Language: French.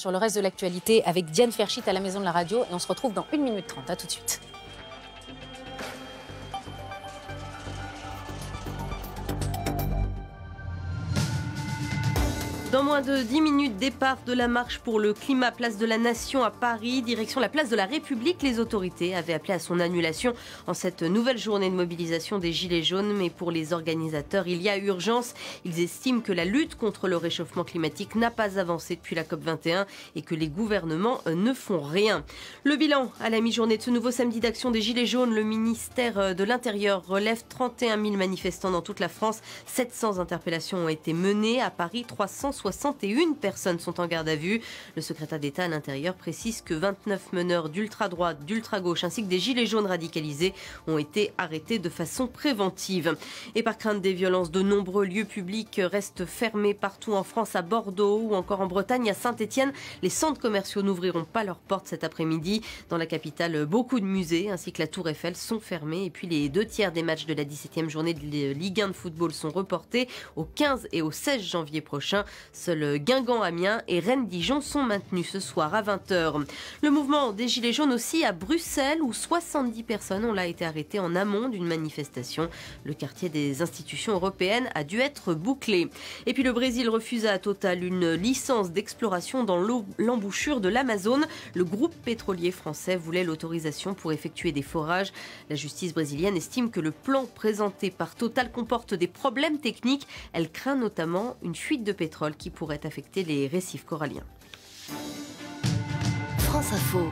sur le reste de l'actualité avec Diane Ferchit à la Maison de la Radio. Et on se retrouve dans 1 minute 30. À tout de suite. Dans moins de 10 minutes, départ de la marche pour le climat, place de la Nation à Paris, direction la place de la République. Les autorités avaient appelé à son annulation en cette nouvelle journée de mobilisation des Gilets jaunes. Mais pour les organisateurs, il y a urgence. Ils estiment que la lutte contre le réchauffement climatique n'a pas avancé depuis la COP21 et que les gouvernements ne font rien. Le bilan à la mi-journée de ce nouveau samedi d'action des Gilets jaunes, le ministère de l'Intérieur relève 31 000 manifestants dans toute la France. 700 interpellations ont été menées. À Paris, 361 personnes sont en garde à vue. Le secrétaire d'État à l'Intérieur précise que 29 meneurs d'ultra-droite, d'ultra-gauche ainsi que des gilets jaunes radicalisés ont été arrêtés de façon préventive. Et par crainte des violences, de nombreux lieux publics restent fermés partout en France, à Bordeaux ou encore en Bretagne, à Saint-Étienne. Les centres commerciaux n'ouvriront pas leurs portes cet après-midi. Dans la capitale, beaucoup de musées ainsi que la Tour Eiffel sont fermés. Et puis les 2/3 des matchs de la 17e journée de Ligue 1 de football sont reportés au 15 et au 16 janvier prochain. Seuls Guingamp, Amiens et Rennes-Dijon sont maintenus ce soir à 20h. Le mouvement des Gilets jaunes aussi à Bruxelles où 70 personnes ont là été arrêtées en amont d'une manifestation. Le quartier des institutions européennes a dû être bouclé. Et puis le Brésil refuse à Total une licence d'exploration dans l'embouchure de l'Amazone. Le groupe pétrolier français voulait l'autorisation pour effectuer des forages. La justice brésilienne estime que le plan présenté par Total comporte des problèmes techniques. Elle craint notamment une fuite de pétrole qui pourrait affecter les récifs coralliens. France Info.